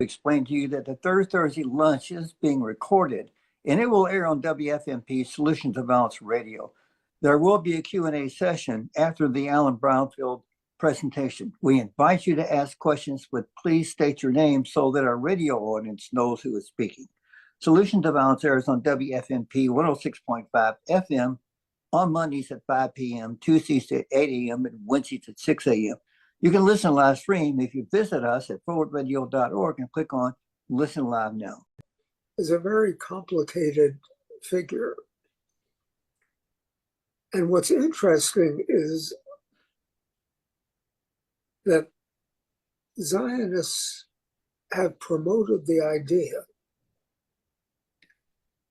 explain to you that the third Thursday lunch is being recorded and it will air on WFMP Solutions to Violence Radio. There will be a Q&A session after the Allan Brownfield presentation. We invite you to ask questions, but please state your name so that our radio audience knows who is speaking. Solutions to Violence airs on WFMP 106.5 FM on Mondays at 5 p.m., Tuesdays at 8 a.m., and Wednesdays at 6 a.m. You can listen live stream if you visit us at forwardradio.org and click on Listen Live Now. Is a very complicated figure. And what's interesting is that Zionists have promoted the idea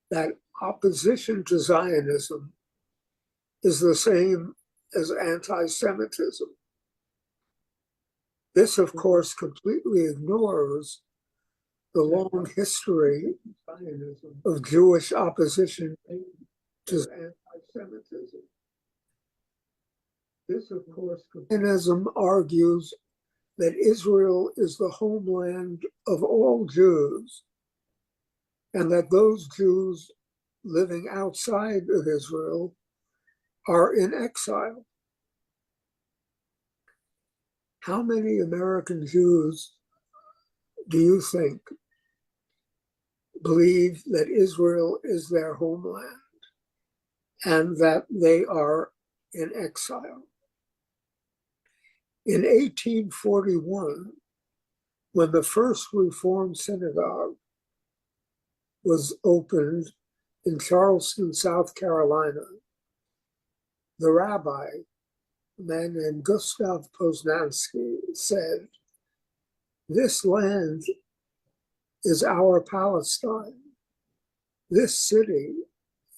that opposition to Zionism is the same as anti-Semitism. This, of course, completely ignores the long history of Jewish opposition to anti-Semitism. This, of course, Zionism argues that Israel is the homeland of all Jews, and that those Jews living outside of Israel are in exile. How many American Jews do you think believe that Israel is their homeland and that they are in exile? In 1841, when the first Reformed synagogue was opened in Charleston, South Carolina, the rabbi, a man named Gustav Poznansky, said, "This land is our Palestine. This city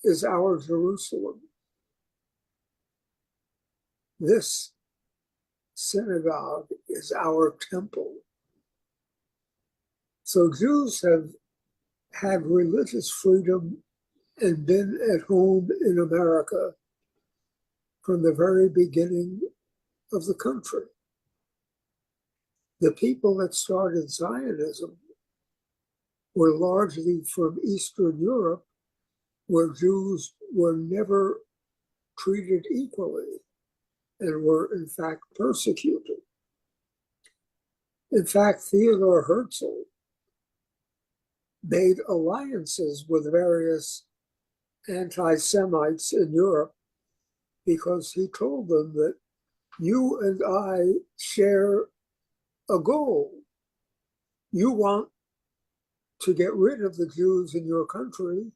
is our Jerusalem. This synagogue is our temple." So Jews have had religious freedom and been at home in America from the very beginning of the country. The people that started Zionism were largely from Eastern Europe, where Jews were never treated equally and were in fact persecuted. In fact, Theodor Herzl made alliances with various anti-Semites in Europe because he told them that you and I share a goal. You want to get rid of the Jews in your country,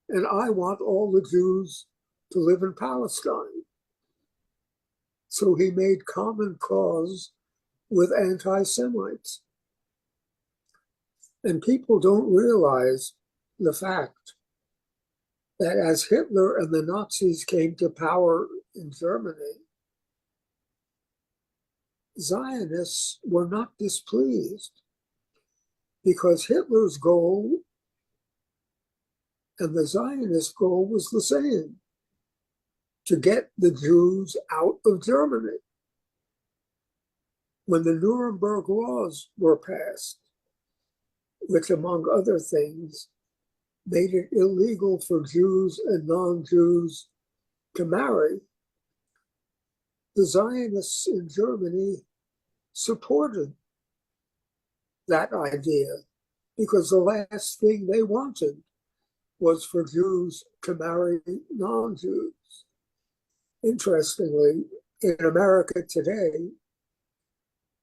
and I want all the Jews to live in Palestine. So he made common cause with anti-Semites. And people don't realize the fact that as Hitler and the Nazis came to power in Germany, Zionists were not displeased because Hitler's goal and the Zionist goal was the same, to get the Jews out of Germany. When the Nuremberg laws were passed, which among other things made it illegal for Jews and non-Jews to marry, the Zionists in Germany supported that idea because the last thing they wanted was for Jews to marry non-Jews. Interestingly, in America today,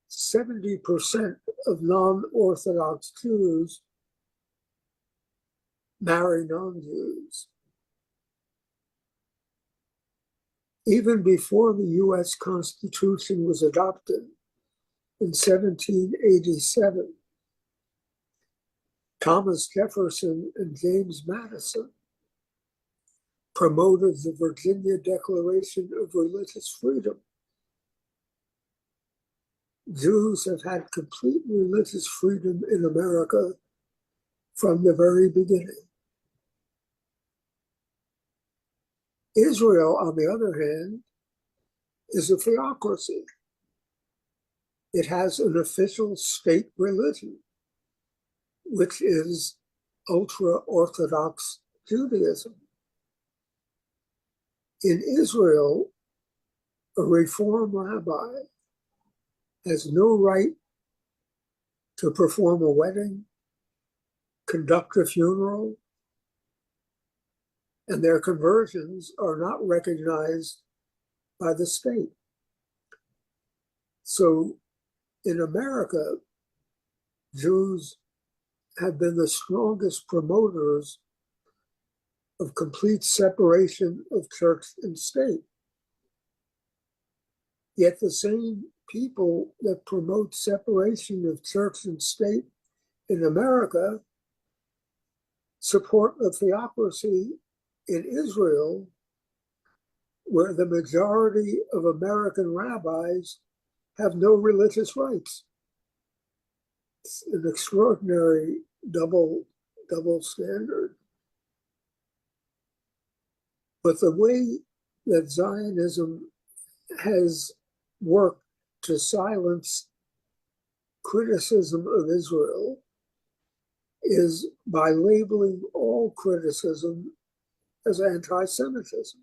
70% of non-Orthodox Jews marry non-Jews. Even before the US Constitution was adopted in 1787, Thomas Jefferson and James Madison promoted the Virginia Declaration of Religious Freedom. Jews have had complete religious freedom in America from the very beginning. Israel, on the other hand, is a theocracy. It has an official state religion, which is ultra-Orthodox Judaism. In Israel, a Reform rabbi has no right to perform a wedding, conduct a funeral, and their conversions are not recognized by the state. So in America, Jews have been the strongest promoters of complete separation of church and state. Yet the same people that promote separation of church and state in America support a theocracy in Israel where the majority of American rabbis have no religious rights. It's an extraordinary double standard. But the way that Zionism has worked to silence criticism of Israel is by labeling all criticism as anti-Semitism.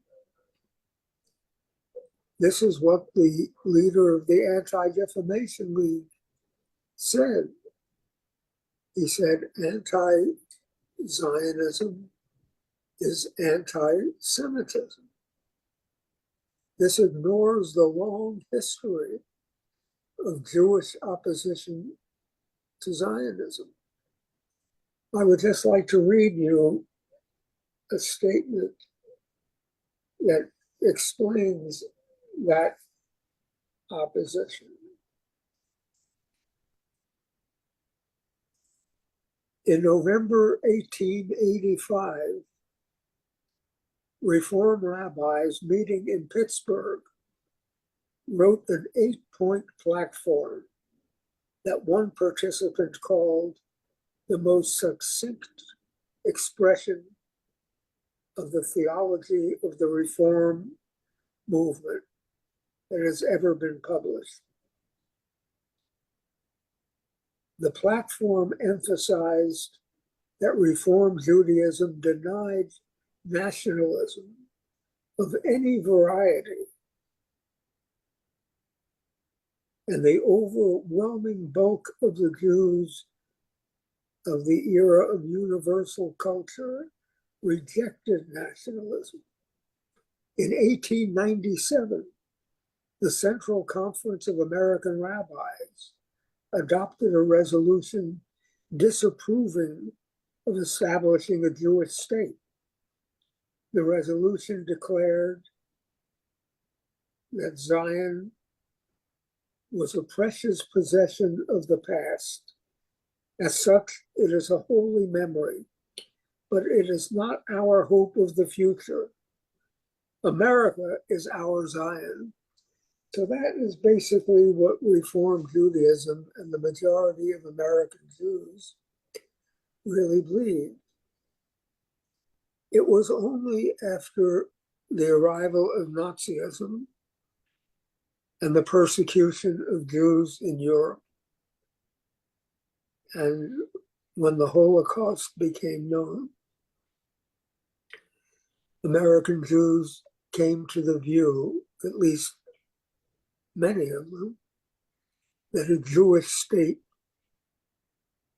This is what the leader of the Anti-Defamation League said. He said anti-Zionism is anti-Semitism. This ignores the long history of Jewish opposition to Zionism. I would just like to read you a statement that explains that opposition. In November 1885, Reform rabbis meeting in Pittsburgh wrote an 8-point platform that one participant called the most succinct expression of the theology of the Reform movement that has ever been published. The platform emphasized that Reform Judaism denied nationalism of any variety, and the overwhelming bulk of the Jews of the era of universal culture rejected nationalism. In 1897, the Central Conference of American Rabbis adopted a resolution disapproving of establishing a Jewish state. The resolution declared that Zion was a precious possession of the past. As such, it is a holy memory, but it is not our hope of the future. America is our Zion. So that is basically what Reform Judaism and the majority of American Jews really believe. It was only after the arrival of Nazism and the persecution of Jews in Europe, and when the Holocaust became known, American Jews came to the view, at least many of them, that a Jewish state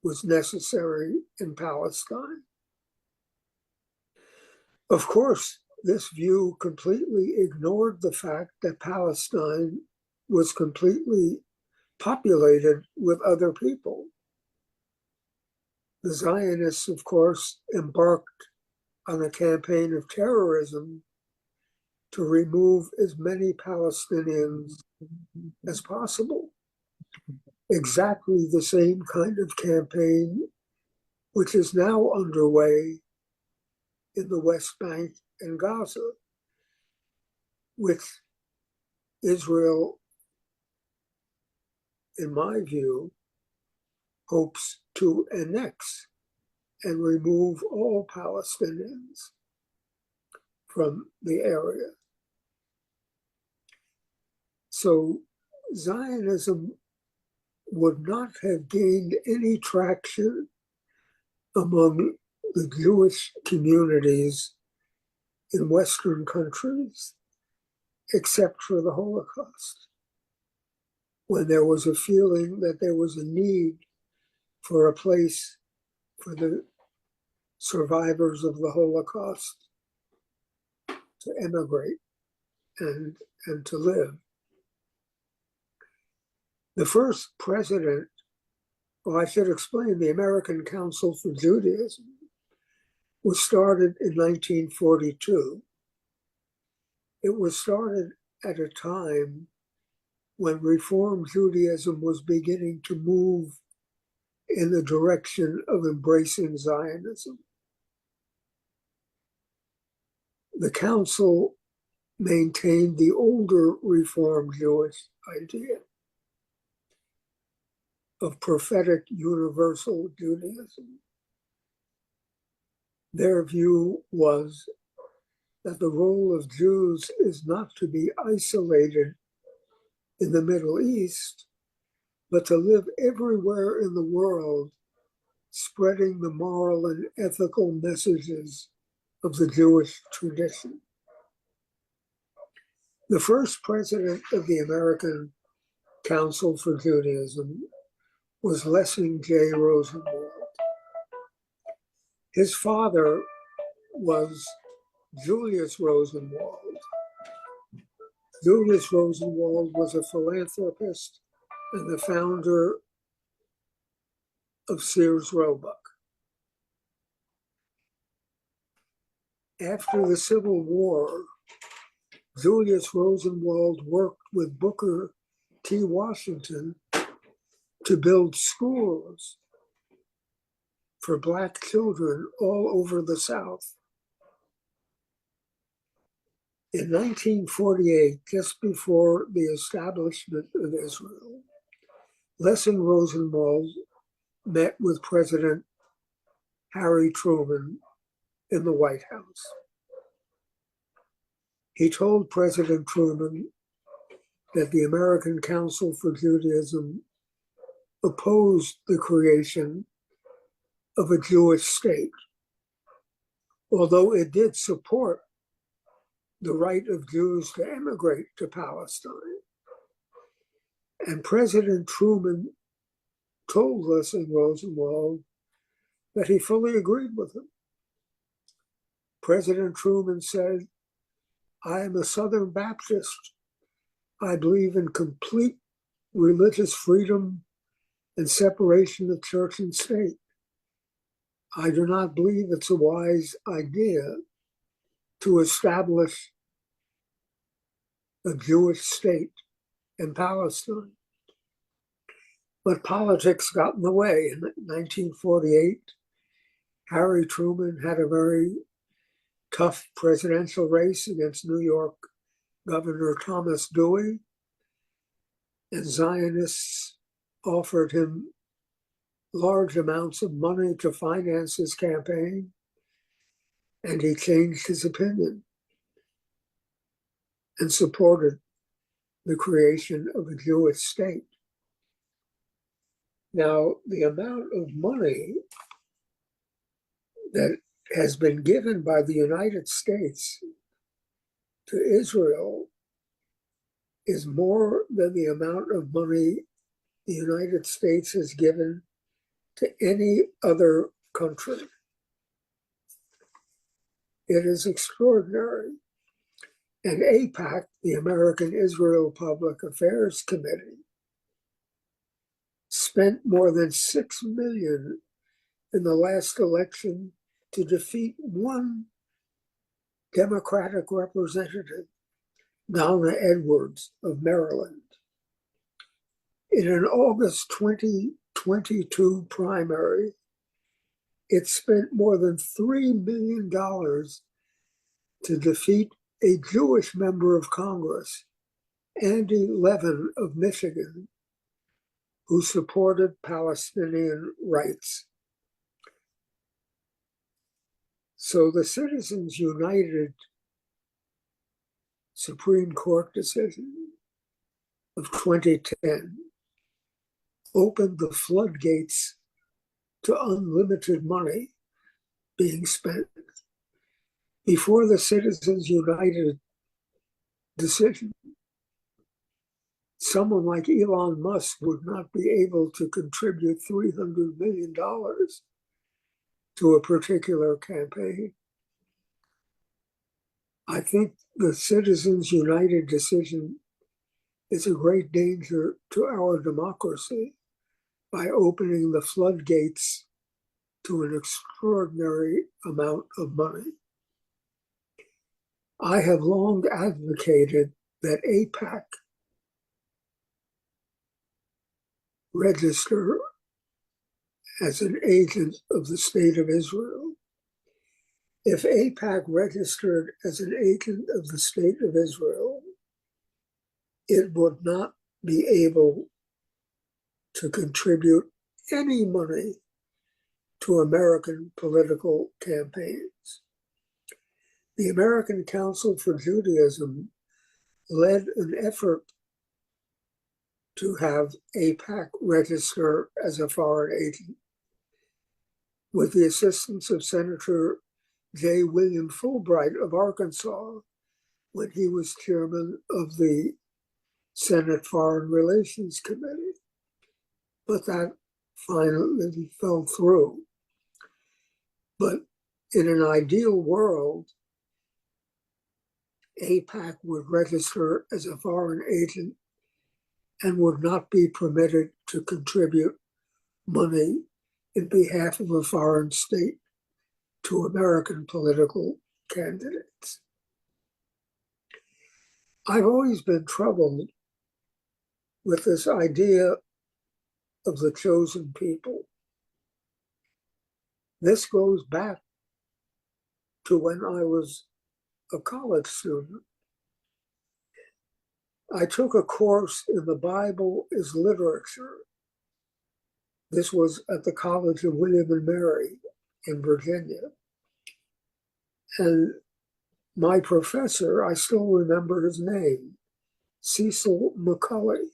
was necessary in Palestine. Of course, this view completely ignored the fact that Palestine was completely populated with other people. The Zionists, of course, embarked on a campaign of terrorism to remove as many Palestinians as possible. Exactly the same kind of campaign which is now underway in the West Bank and Gaza, which Israel, in my view, hopes to annex and remove all Palestinians from the area. So Zionism would not have gained any traction among the Jewish communities in Western countries, except for the Holocaust, when there was a feeling that there was a need for a place for the survivors of the Holocaust to emigrate and to live. The first president, well, I should explain, the American Council for Judaism was started in 1942. It was started at a time when Reform Judaism was beginning to move in the direction of embracing Zionism. The council maintained the older Reform Jewish idea of prophetic universal Judaism. Their view was that the role of Jews is not to be isolated in the Middle East, but to live everywhere in the world, spreading the moral and ethical messages of the Jewish tradition. The first president of the American Council for Judaism was Lessing J. Rosenwald. His father was Julius Rosenwald. Julius Rosenwald was a philanthropist and the founder of Sears Roebuck. After the Civil War, Julius Rosenwald worked with Booker T. Washington to build schools for Black children all over the South. In 1948, just before the establishment of Israel, Lessing Rosenwald met with President Harry Truman in the White House. He told President Truman that the American Council for Judaism opposed the creation of a Jewish state, although it did support the right of Jews to emigrate to Palestine. And President Truman told Lessing Rosenwald that he fully agreed with him. President Truman said, "I am a Southern Baptist. I believe in complete religious freedom and separation of church and state. I do not believe it's a wise idea to establish a Jewish state in Palestine." But politics got in the way. In 1948, Harry Truman had a very tough presidential race against New York Governor Thomas Dewey, and Zionists offered him large amounts of money to finance his campaign, and he changed his opinion and supported the creation of a Jewish state. Now, the amount of money that has been given by the United States to Israel is more than the amount of money the United States has given to any other country. It is extraordinary. And AIPAC, the American Israel Public Affairs Committee, spent more than $6 million in the last election to defeat one Democratic representative, Donna Edwards of Maryland. In an August 2022 primary, it spent more than $3 million to defeat a Jewish member of Congress, Andy Levin of Michigan, who supported Palestinian rights. So the Citizens United Supreme Court decision of 2010 opened the floodgates to unlimited money being spent. Before the Citizens United decision, someone like Elon Musk would not be able to contribute $300 million to a particular campaign. I think the Citizens United decision is a great danger to our democracy by opening the floodgates to an extraordinary amount of money. I have long advocated that AIPAC register as an agent of the State of Israel. If AIPAC registered as an agent of the State of Israel, it would not be able to contribute any money to American political campaigns. The American Council for Judaism led an effort to have AIPAC register as a foreign agent with the assistance of Senator J. William Fulbright of Arkansas when he was chairman of the Senate Foreign Relations Committee. But that finally fell through. But in an ideal world, AIPAC would register as a foreign agent and would not be permitted to contribute money in behalf of a foreign state to American political candidates. I've always been troubled with this idea of the chosen people. This goes back to when I was a college student. I took a course in the Bible as Literature. This was at the College of William and Mary in Virginia. And my professor, I still remember his name, Cecil McCulley.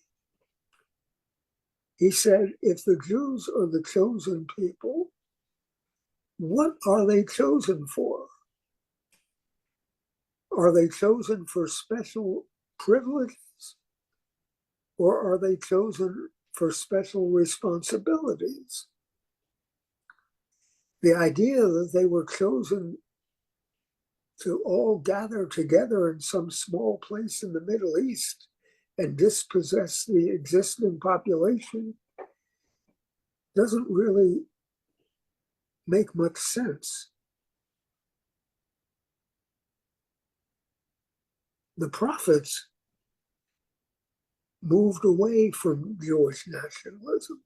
He said, if the Jews are the chosen people, what are they chosen for? Are they chosen for special privileges? Or are they chosen for special responsibilities? The idea that they were chosen to all gather together in some small place in the Middle East and dispossess the existing population doesn't really make much sense. The prophets moved away from Jewish nationalism.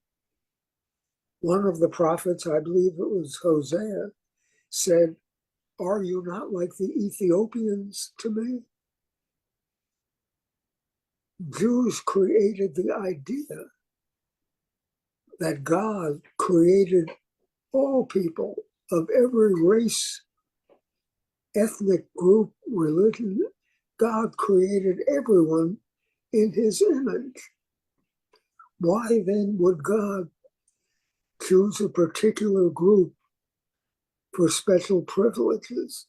One of the prophets, I believe it was Hosea, said, "Are you not like the Ethiopians to me?" Jews created the idea that God created all people of every race, ethnic group, religion. God created everyone in his image. Why then would God choose a particular group for special privileges?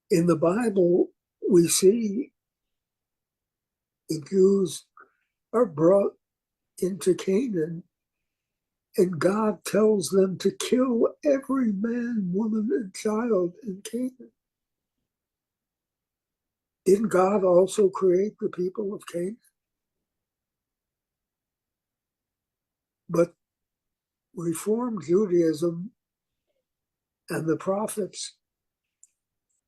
In the Bible, we see the Jews are brought into Canaan, and God tells them to kill every man, woman, and child in Canaan. Didn't God also create the people of Canaan? But Reform Judaism and the prophets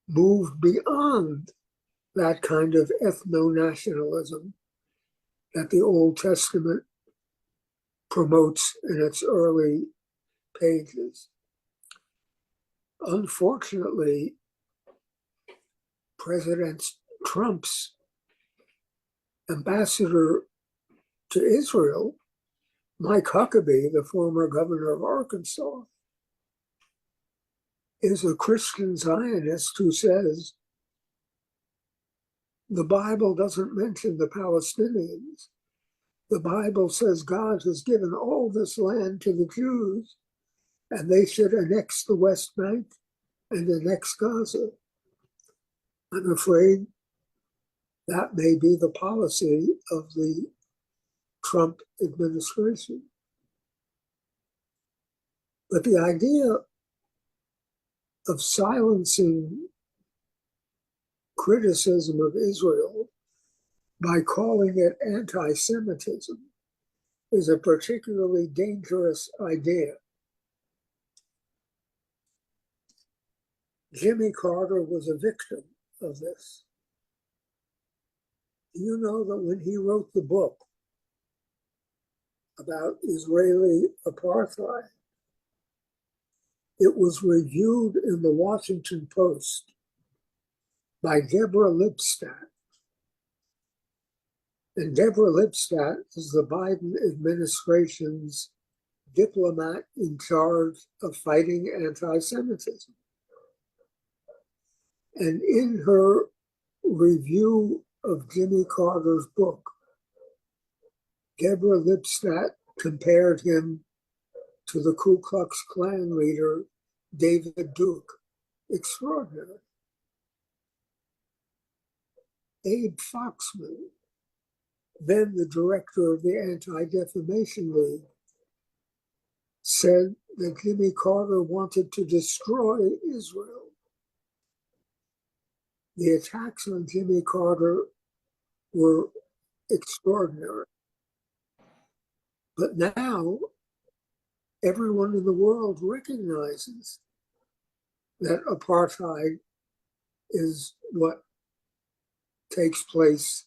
moved beyond that kind of ethno-nationalism that the Old Testament promotes in its early pages. Unfortunately, President Trump's ambassador to Israel, Mike Huckabee, the former governor of Arkansas, is a Christian Zionist who says the Bible doesn't mention the Palestinians. The Bible says God has given all this land to the Jews, and they should annex the West Bank and annex Gaza. I'm afraid that may be the policy of the Trump administration. But the idea of silencing criticism of Israel by calling it anti-Semitism is a particularly dangerous idea. Jimmy Carter was a victim of this. You know that when he wrote the book about Israeli apartheid, it was reviewed in the Washington Post by Deborah Lipstadt. And Deborah Lipstadt is the Biden administration's diplomat in charge of fighting anti-Semitism. And in her review of Jimmy Carter's book, Deborah Lipstadt compared him to the Ku Klux Klan leader, David Duke. Extraordinary. Abe Foxman, then the director of the Anti-Defamation League, said that Jimmy Carter wanted to destroy Israel. The attacks on Jimmy Carter were extraordinary. But now, everyone in the world recognizes that apartheid is what takes place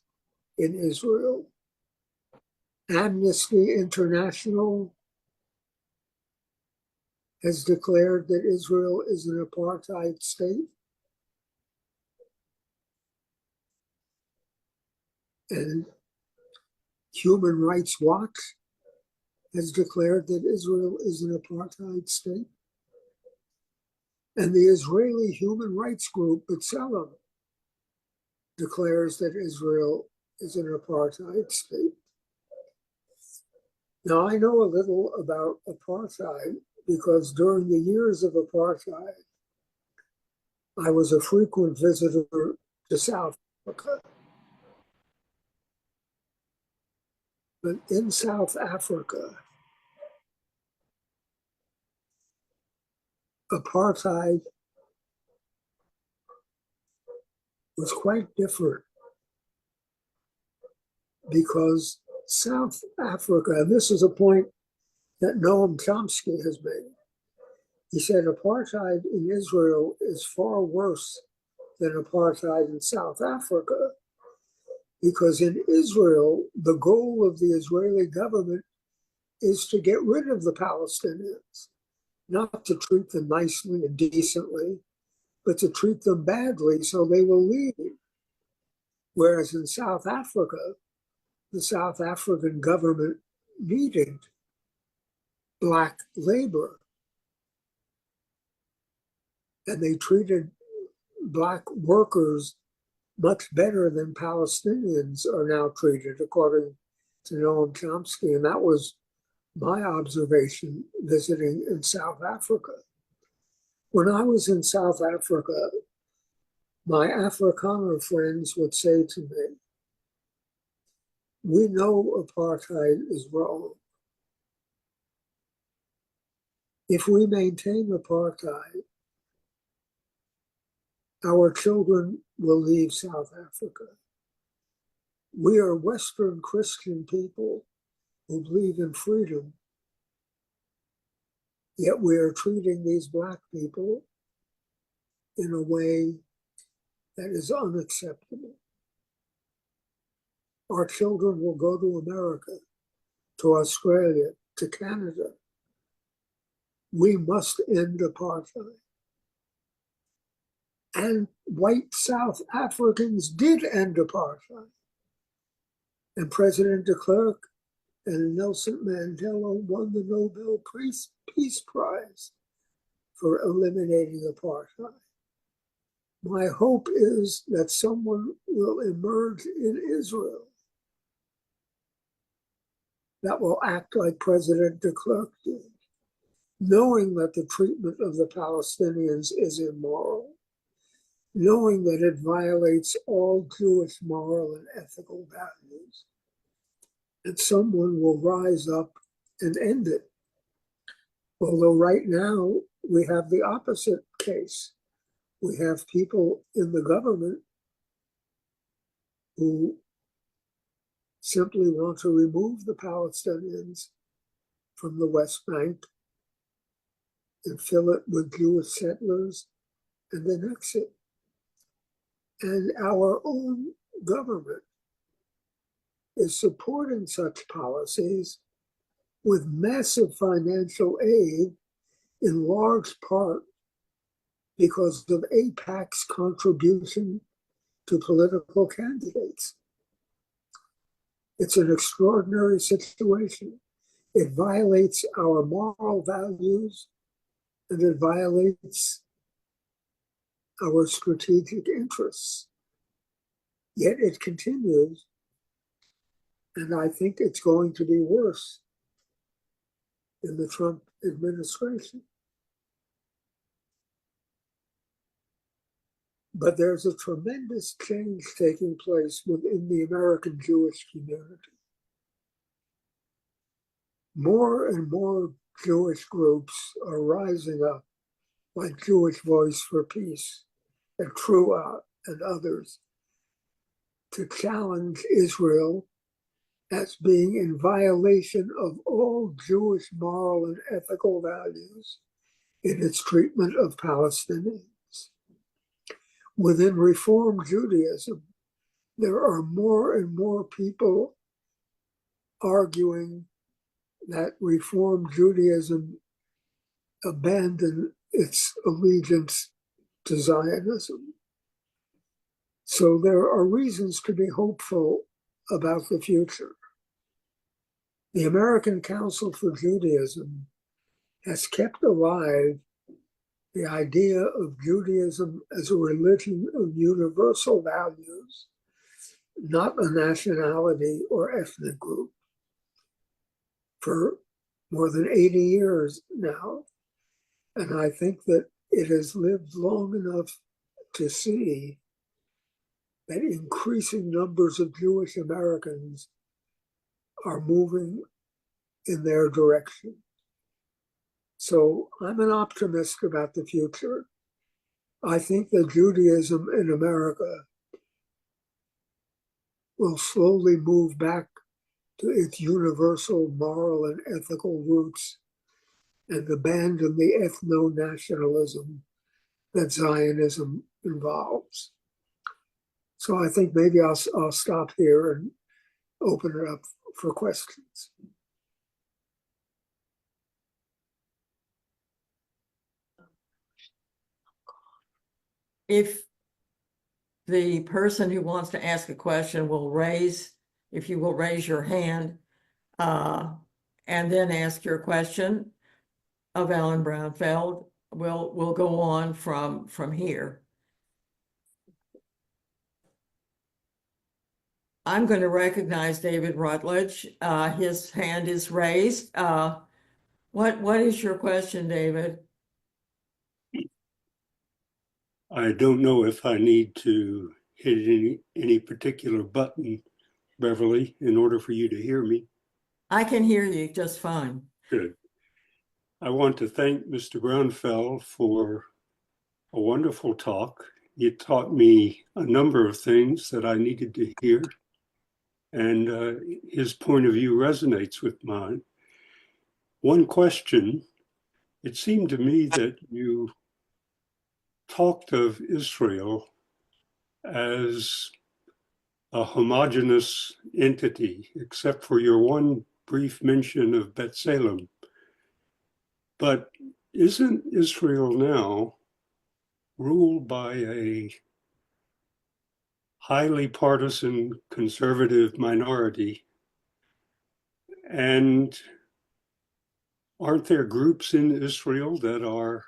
in Israel. Amnesty International has declared that Israel is an apartheid state. And Human Rights Watch has declared that Israel is an apartheid state. And the Israeli human rights group, B'Tselem, declares that Israel is an apartheid state. Now, I know a little about apartheid because during the years of apartheid, I was a frequent visitor to South Africa. But in South Africa, apartheid was quite different because South Africa, and this is a point that Noam Chomsky has made. He said apartheid in Israel is far worse than apartheid in South Africa, because in Israel, the goal of the Israeli government is to get rid of the Palestinians, not to treat them nicely and decently, but to treat them badly so they will leave. Whereas in South Africa, the South African government needed Black labor. And they treated Black workers much better than Palestinians are now treated, according to Noam Chomsky. And that was my observation visiting in South Africa. When I was in South Africa, my Afrikaner friends would say to me, "We know apartheid is wrong. If we maintain apartheid, our children will leave South Africa. We are Western Christian people who believe in freedom, yet we are treating these Black people in a way that is unacceptable. Our children will go to America, to Australia, to Canada. We must end apartheid." And white South Africans did end apartheid. And President de Klerk and Nelson Mandela won the Nobel Peace Prize for eliminating apartheid. My hope is that someone will emerge in Israel that will act like President de Klerk did, knowing that the treatment of the Palestinians is immoral, knowing that it violates all Jewish moral and ethical values, and someone will rise up and end it. Although right now we have the opposite case. We have people in the government who simply want to remove the Palestinians from the West Bank and fill it with Jewish settlers and then exit. And our own government is supporting such policies with massive financial aid, in large part because of AIPAC's contribution to political candidates. It's an extraordinary situation. It violates our moral values and it violates our strategic interests. Yet it continues, and I think it's going to be worse in the Trump administration. But there's a tremendous change taking place within the American Jewish community. More and more Jewish groups are rising up, like Jewish Voice for Peace and Trua and others, to challenge Israel as being in violation of all Jewish moral and ethical values in its treatment of Palestinians. Within Reform Judaism, there are more and more people arguing that Reform Judaism abandon its allegiance to Zionism. So there are reasons to be hopeful about the future. The American Council for Judaism has kept alive the idea of Judaism as a religion of universal values, not a nationality or ethnic group, for more than 80 years now. And I think that it has lived long enough to see that increasing numbers of Jewish Americans are moving in their direction. So I'm an optimist about the future. I think that Judaism in America will slowly move back to its universal moral and ethical roots and abandon the ethno-nationalism that Zionism involves. So I think maybe I'll stop here and open it up for questions. If the person who wants to ask a question if you will raise your hand and then ask your question of Allan Brownfield, we'll go on from here. I'm going to recognize David Rutledge. His hand is raised. What is your question, David? I don't know if I need to hit any particular button, Beverly, in order for you to hear me. I can hear you just fine. Good. I want to thank Mr. Brownfield for a wonderful talk. You taught me a number of things that I needed to hear, and his point of view resonates with mine. One question, it seemed to me that you talked of Israel as a homogeneous entity, except for your one brief mention of B'Tselem. But isn't Israel now ruled by a highly partisan conservative minority? And aren't there groups in Israel that are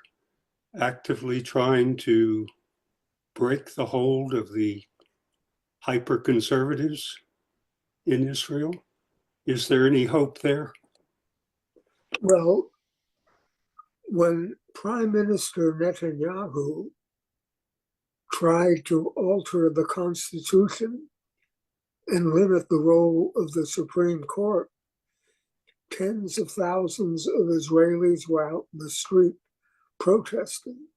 actively trying to break the hold of the hyper-conservatives in Israel? Is there any hope there? Well, when Prime Minister Netanyahu tried to alter the Constitution and limit the role of the Supreme Court, tens of thousands of Israelis were out in the street protesting.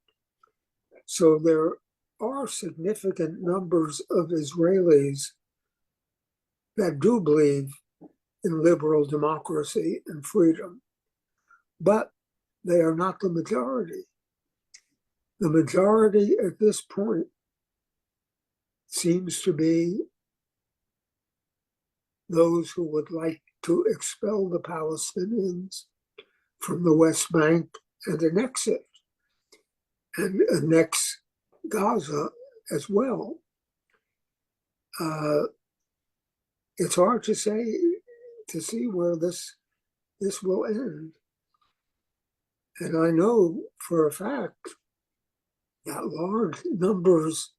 So there are significant numbers of Israelis that do believe in liberal democracy and freedom, but they are not the majority. The majority at this point seems to be those who would like to expel the Palestinians from the West Bank and annex it, and annex Gaza as well. It's hard to see where this will end. And I know for a fact that large numbers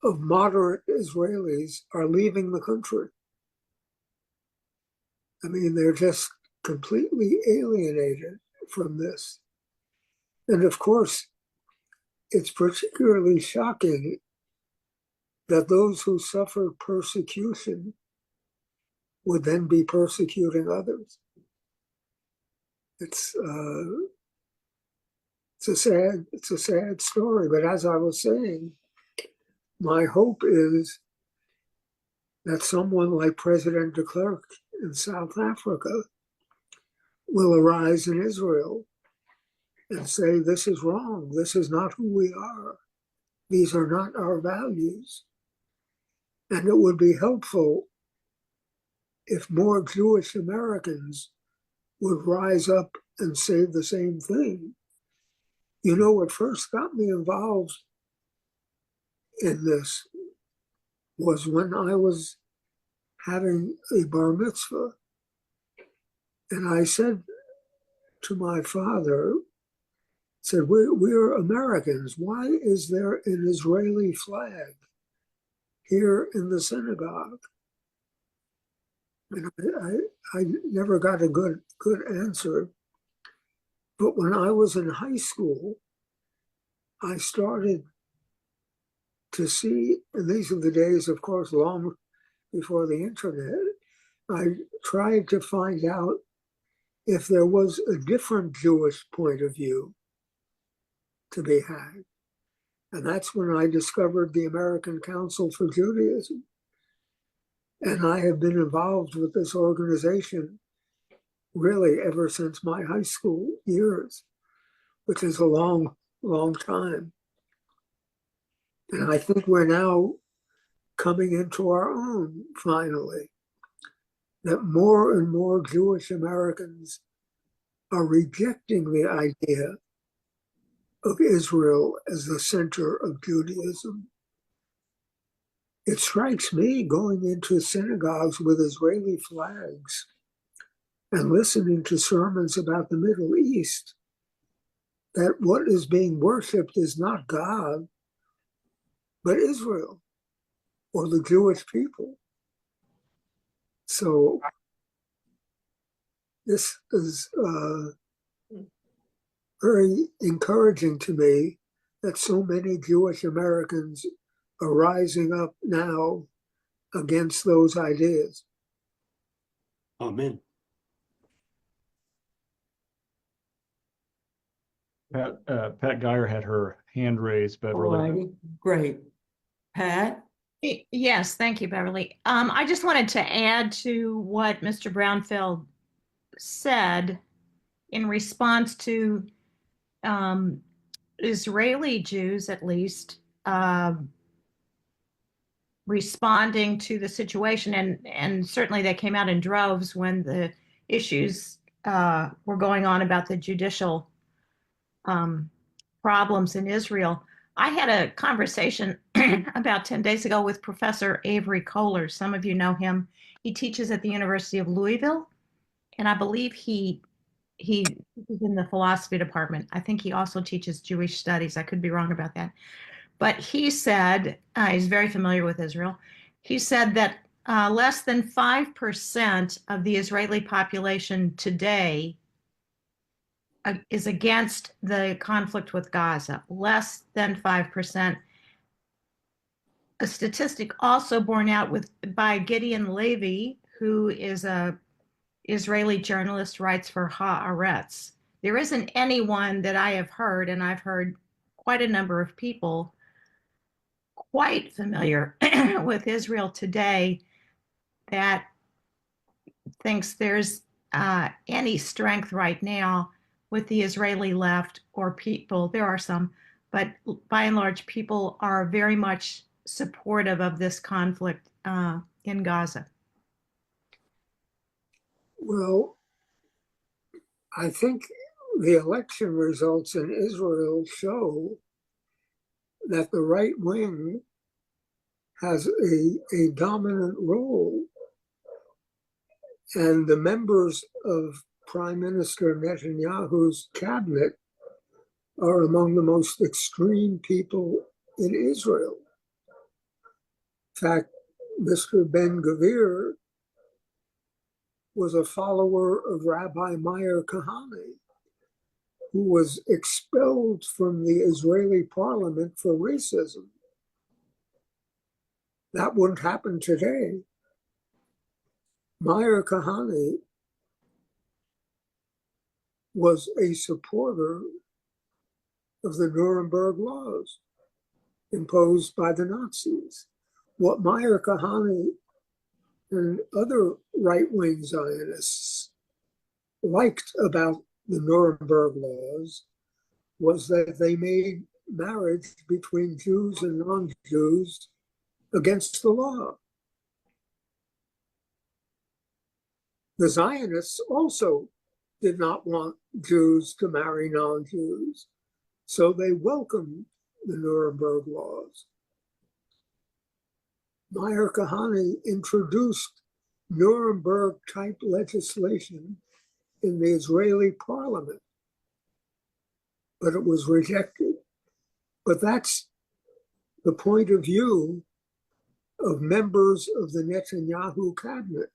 of moderate Israelis are leaving the country. I mean, they're just completely alienated from this. And of course, it's particularly shocking that those who suffer persecution would then be persecuting others. It's a sad story. But as I was saying, my hope is that someone like President de Klerk in South Africa will arise in Israel and say, this is wrong. This is not who we are. These are not our values. And it would be helpful if more Jewish Americans would rise up and say the same thing. You know, what first got me involved in this was when I was having a bar mitzvah. And I said to my father, said, we're Americans. Why is there an Israeli flag here in the synagogue? And I never got a good answer. But when I was in high school, I started to see, and these are the days, of course, long before the internet, I tried to find out if there was a different Jewish point of view to be had. And that's when I discovered the American Council for Judaism. And I have been involved with this organization really ever since my high school years, which is a long, long time. And I think we're now coming into our own, finally, that more and more Jewish Americans are rejecting the idea of Israel as the center of Judaism. It strikes me, going into synagogues with Israeli flags and listening to sermons about the Middle East, that what is being worshipped is not God, but Israel or the Jewish people. So this is very encouraging to me that so many Jewish Americans are rising up now against those ideas. Amen. Pat Geyer had her hand raised, Beverly. Alrighty, great. Pat? Yes, thank you, Beverly. I just wanted to add to what Mr. Brownfield said in response to Israeli Jews, at least, responding to the situation, and certainly they came out in droves when the issues were going on about the judicial problems in Israel. I had a conversation about 10 days ago with Professor Avery Kohler. Some of you know him. He teaches at the University of Louisville, and I believe he is in the philosophy department. I think he also teaches Jewish studies. I could be wrong about that. But he said, he's very familiar with Israel. He said that less than 5% of the Israeli population today is against the conflict with Gaza. Less than 5%. A statistic also borne out by Gideon Levy, who is a Israeli journalist, writes for Haaretz. There isn't anyone that I have heard, and I've heard quite a number of people quite familiar with Israel today, that thinks there's any strength right now with the Israeli left or people. There are some, but by and large, people are very much supportive of this conflict in Gaza. Well, I think the election results in Israel show that the right wing has a dominant role, and the members of Prime Minister Netanyahu's cabinet are among the most extreme people in Israel. In fact, Mr. Ben-Gvir was a follower of Rabbi Meir Kahane, who was expelled from the Israeli parliament for racism. That wouldn't happen today. Meir Kahane was a supporter of the Nuremberg laws imposed by the Nazis. What Meir Kahane and other right-wing Zionists liked about the Nuremberg laws was that they made marriage between Jews and non-Jews against the law. The Zionists also did not want Jews to marry non-Jews, so they welcomed the Nuremberg laws. Meir Kahane introduced Nuremberg-type legislation in the Israeli parliament, but it was rejected. But that's the point of view of members of the Netanyahu cabinet.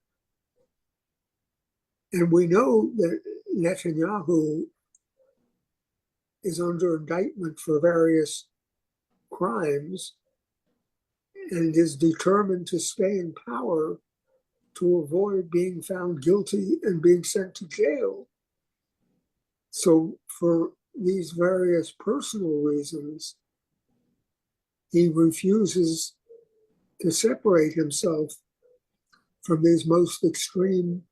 And we know that Netanyahu is under indictment for various crimes and is determined to stay in power to avoid being found guilty and being sent to jail. So for these various personal reasons, he refuses to separate himself from these most extreme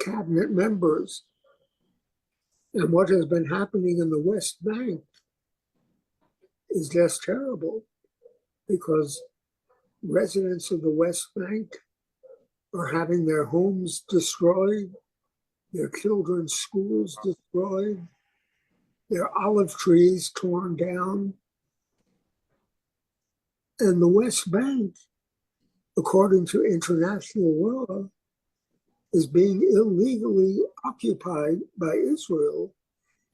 cabinet members. And what has been happening in the West Bank is just terrible, because residents of the West Bank are having their homes destroyed, their children's schools destroyed, their olive trees torn down. And the West Bank, according to international law, is being illegally occupied by Israel,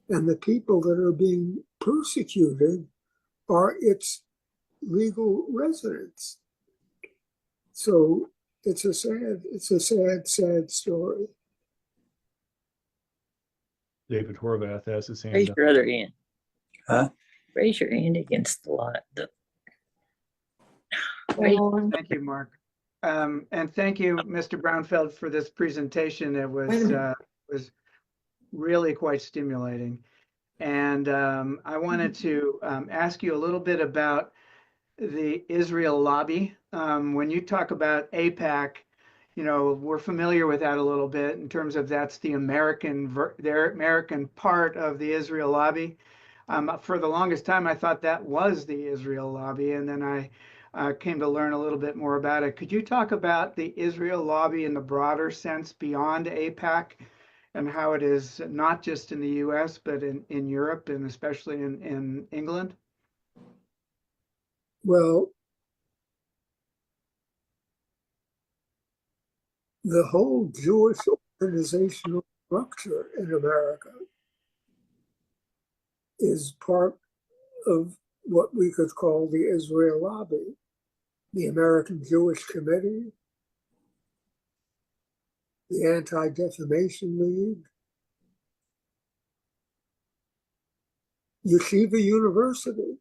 and the people that are being persecuted are its legal residents. So it's a sad story. David Horvath has his hand Raise up. your other hand. Huh? Raise your hand against the lot. Thank you, Mark. And thank you, Mr. Brownfield, for this presentation. It was really quite stimulating. And I wanted to ask you a little bit about the Israel lobby. When you talk about AIPAC, you know, we're familiar with that a little bit in terms of that's the their American part of the Israel lobby. For the longest time, I thought that was the Israel lobby, and then I came to learn a little bit more about it. Could you talk about the Israel lobby in the broader sense beyond AIPAC, and how it is not just in the US, but in Europe, and especially in England? Well, the whole Jewish organizational structure in America is part of what we could call the Israel lobby. The American Jewish Committee, the Anti-Defamation League, Yeshiva University.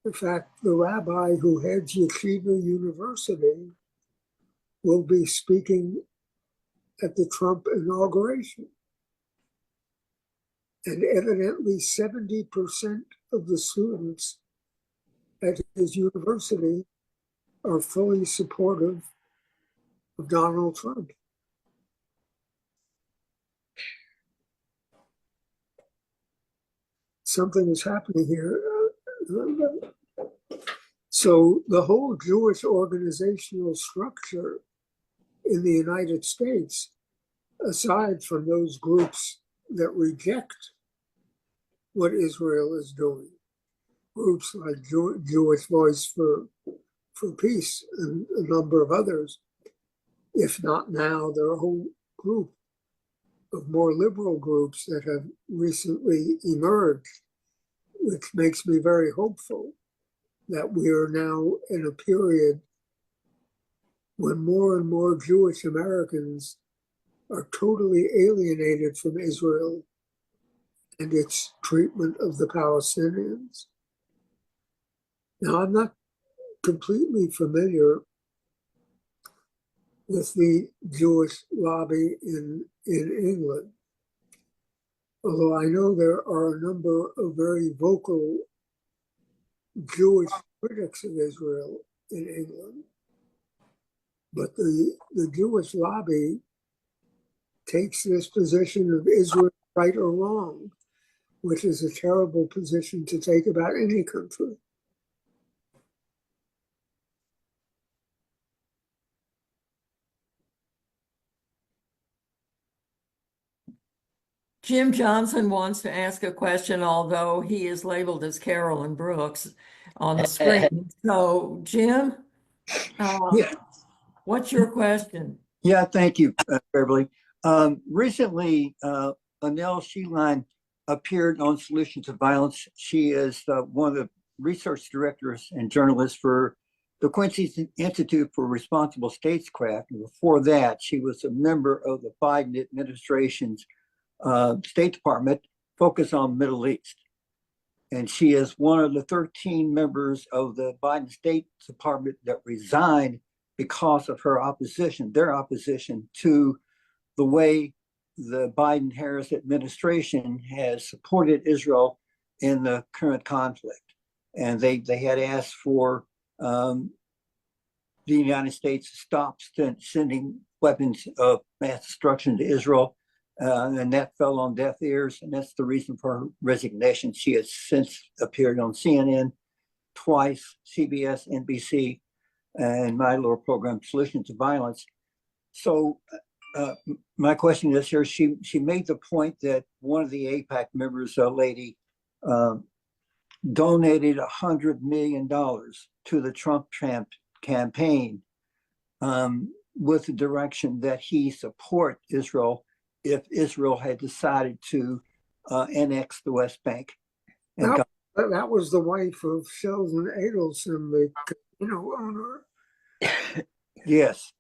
In fact, the rabbi who heads Yeshiva University will be speaking at the Trump inauguration. And evidently 70% of the students at his university are fully supportive of Donald Trump. Something is happening here. So the whole Jewish organizational structure in the United States, aside from those groups that reject what Israel is doing, groups like Jewish Voice for Peace and a number of others, if not now, there are a whole group of more liberal groups that have recently emerged, which makes me very hopeful that we are now in a period when more and more Jewish Americans are totally alienated from Israel and its treatment of the Palestinians. Now, I'm not completely familiar with the Jewish lobby in England, although I know there are a number of very vocal Jewish critics of Israel in England. But the Jewish lobby takes this position of Israel right or wrong, which is a terrible position to take about any country. Jim Johnson wants to ask a question, although he is labeled as Carolyn Brooks on the screen. So, Jim, Yeah. what's your question? Yeah, thank you, Beverly. Recently, Anil Sheeline appeared on Solutions to Violence. She is one of the research directors and journalists for the Quincy Institute for Responsible Statecraft. And before that, she was a member of the Biden administration's State Department focused on Middle East. And she is one of the 13 members of the Biden State Department that resigned because of her opposition, their opposition to the way the Biden-Harris administration has supported Israel in the current conflict. And they had asked for the United States to stop sending weapons of mass destruction to Israel. And that fell on deaf ears, and that's the reason for her resignation. She has since appeared on CNN twice, CBS, NBC, and my little program, Solutions to Violence. So my question is here, she made the point that one of the AIPAC members, a lady, donated $100 million to the Trump campaign with the direction that he support Israel if Israel had decided to annex the West Bank. And That was the wife of Sheldon Adelson, the casino owner. Yes.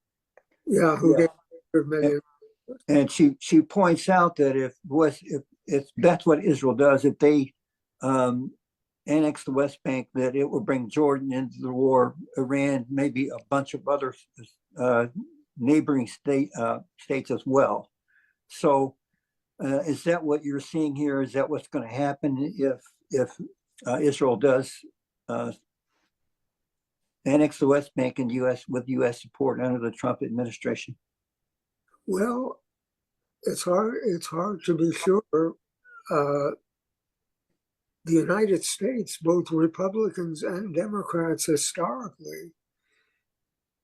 Yeah, who gave $100 million. And she points out that if that's what Israel does, if they annex the West Bank, that it will bring Jordan into the war, Iran, maybe a bunch of other neighboring states as well. So is that what you're seeing here? Is that what's going to happen if Israel does annex the West Bank in with U.S. support under the Trump administration? Well, it's hard to be sure. The United States, both Republicans and Democrats historically,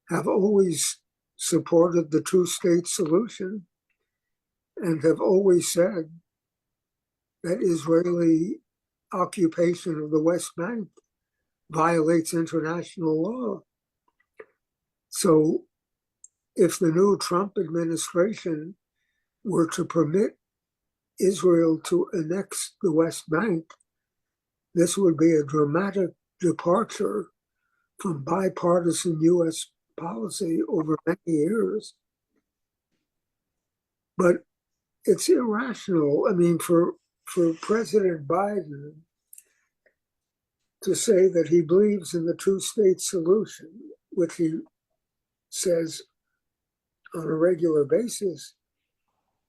have always supported the two-state solution and have always said that Israeli occupation of the West Bank violates international law. So if the new Trump administration were to permit Israel to annex the West Bank, this would be a dramatic departure from bipartisan U.S. policy over many years. But it's irrational. I mean, for President Biden to say that he believes in the two-state solution, which he says on a regular basis,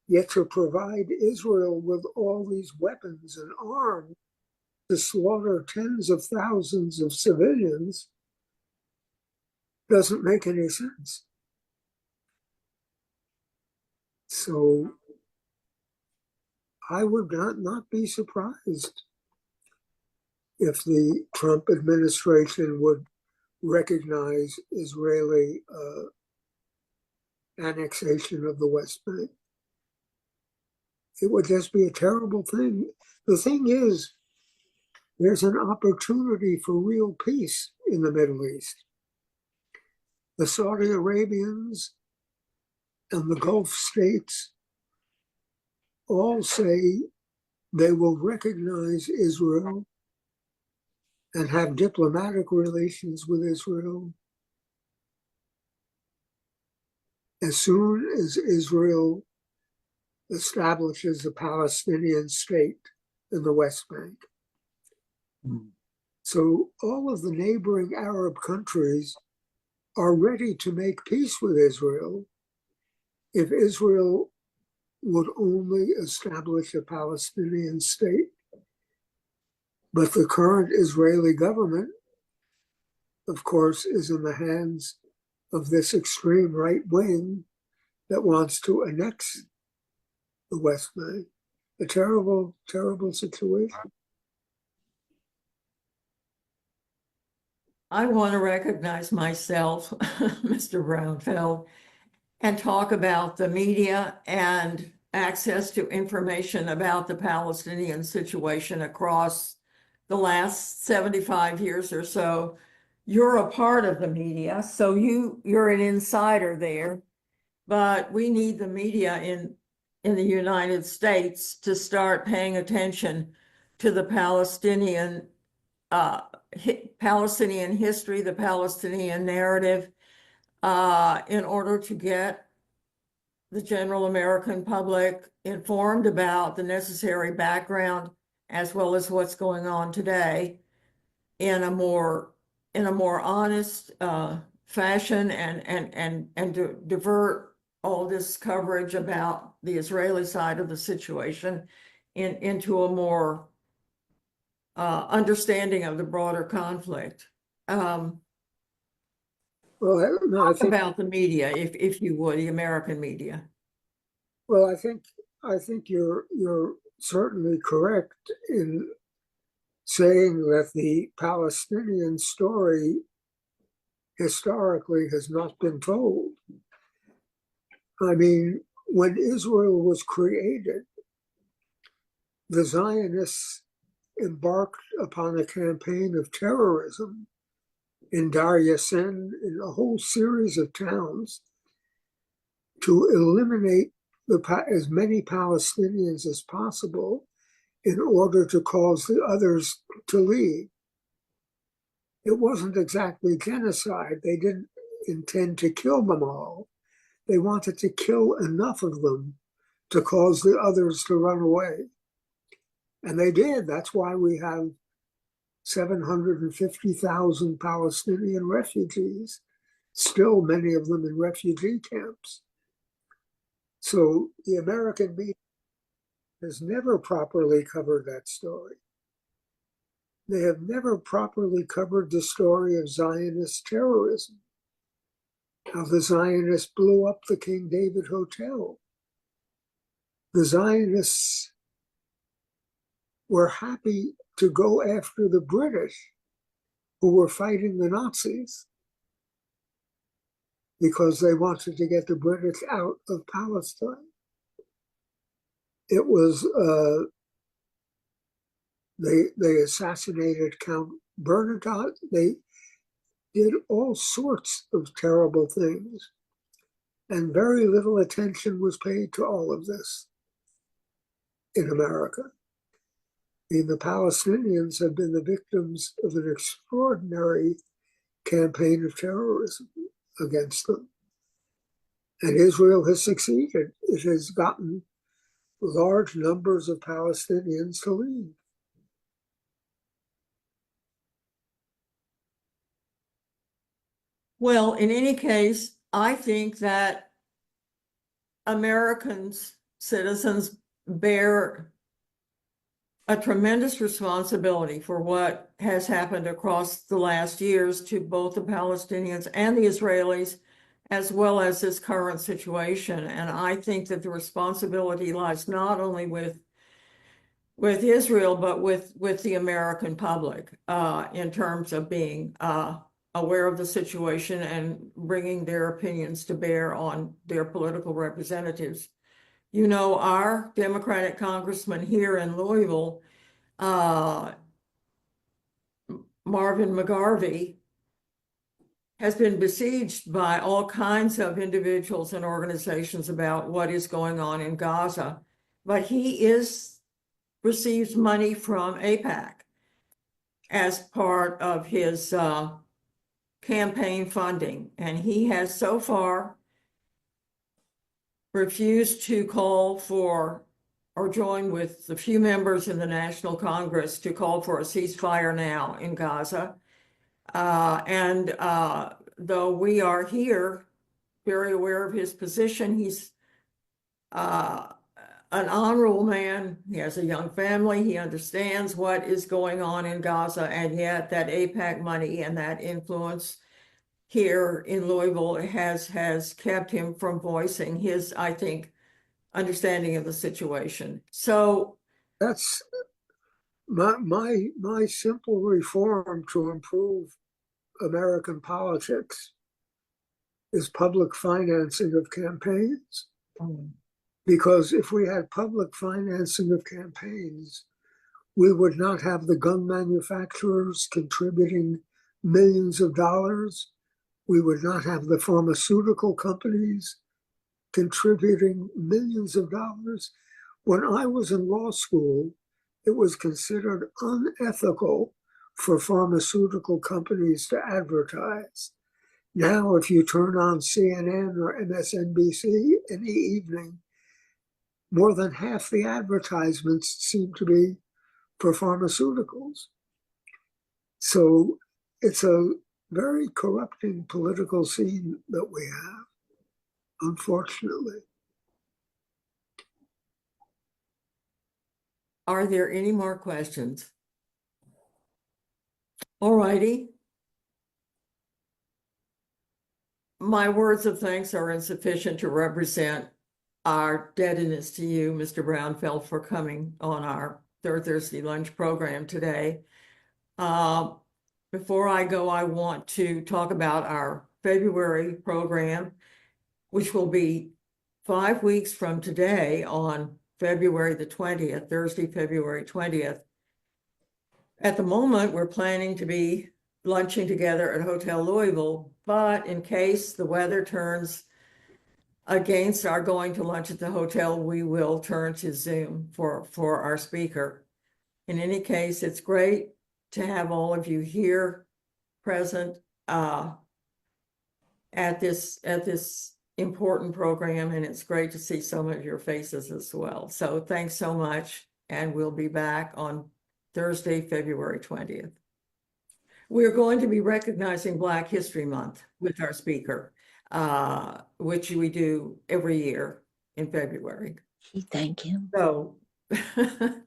yet to provide Israel with all these weapons and arms to slaughter tens of thousands of civilians doesn't make any sense. So I would not be surprised if the Trump administration would recognize Israeli annexation of the West Bank. It would just be a terrible thing. The thing is, there's an opportunity for real peace in the Middle East. The Saudi Arabians and the Gulf states all say they will recognize Israel and have diplomatic relations with Israel as soon as Israel establishes a Palestinian state in the West Bank. So all of the neighboring Arab countries are ready to make peace with Israel if Israel would only establish a Palestinian state. But the current Israeli government, of course, is in the hands of this extreme right wing that wants to annex the West Bank. A terrible, terrible situation. I want to recognize myself, Mr. Brownfield, and talk about the media and access to information about the Palestinian situation across the last 75 years or so. You're a part of the media, so you're an insider there, but we need the media in the United States to start paying attention to the Palestinian history, the Palestinian narrative, in order to get the general American public informed about the necessary background as well as what's going on today in a more honest fashion, and to divert all this coverage about the Israeli side of the situation into a more understanding of the broader conflict. Well, no, I Talk think about the media, if you would, the American media. well, I think you're certainly correct in saying that the Palestinian story historically has not been told. I mean, when Israel was created, the Zionists embarked upon a campaign of terrorism in Dar Yassin, in a whole series of towns, to eliminate as many Palestinians as possible in order to cause the others to leave. It wasn't exactly genocide. They didn't intend to kill them all. They wanted to kill enough of them to cause the others to run away. And they did. That's why we have 750,000 Palestinian refugees, still many of them in refugee camps. So the American media has never properly covered that story. They have never properly covered the story of Zionist terrorism, how the Zionists blew up the King David Hotel. The Zionists were happy to go after the British who were fighting the Nazis because they wanted to get the British out of Palestine. It was, they assassinated Count Bernadotte. They did all sorts of terrible things, and very little attention was paid to all of this in America. The Palestinians have been the victims of an extraordinary campaign of terrorism against them. And Israel has succeeded. It has gotten large numbers of Palestinians to leave. Well, in any case, I think that Americans, citizens, bear a tremendous responsibility for what has happened across the last years to both the Palestinians and the Israelis, as well as this current situation. And I think that the responsibility lies not only with Israel, but with the American public in terms of being aware of the situation and bringing their opinions to bear on their political representatives. You know, our Democratic congressman here in Louisville, Marvin McGarvey, has been besieged by all kinds of individuals and organizations about what is going on in Gaza. But he receives money from AIPAC as part of his campaign funding. And he has so far refused to call for or join with the few members in the National Congress to call for a ceasefire now in Gaza. Though we are here very aware of his position, he's an honorable man. He has a young family. He understands what is going on in Gaza, and yet that AIPAC money and that influence here in Louisville has kept him from voicing his, I think, understanding of the situation. So that's my simple reform to improve American politics is public financing of campaigns. Because if we had public financing of campaigns, we would not have the gun manufacturers contributing millions of dollars. We would not have the pharmaceutical companies contributing millions of dollars. When I was in law school, it was considered unethical for pharmaceutical companies to advertise. Now, if you turn on CNN or MSNBC any evening, more than half the advertisements seem to be for pharmaceuticals. So it's a very corrupting political scene that we have, unfortunately. are there any more questions? All righty. My words of thanks are insufficient to represent our indebtedness to you, Mr. Brownfield, for coming on our Third Thursday lunch program today. Before I go, I want to talk about our February program, which will be 5 weeks from today on February the 20th, Thursday, February 20th. At the moment, we're planning to be lunching together at Hotel Louisville, but in case the weather turns against our going to lunch at the hotel, we will turn to Zoom for our speaker. In any case, it's great to have all of you here present at this important program, and it's great to see some of your faces as well. So thanks so much, and we'll be back on Thursday, February 20th. We're going to be recognizing Black History Month with our speaker, which we do every year in February. Thank you. So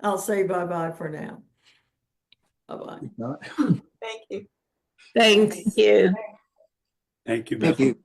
I'll say bye-bye for now. Bye-bye. Not. Thank you. Thank you. Thank you, Thank Bethel. you.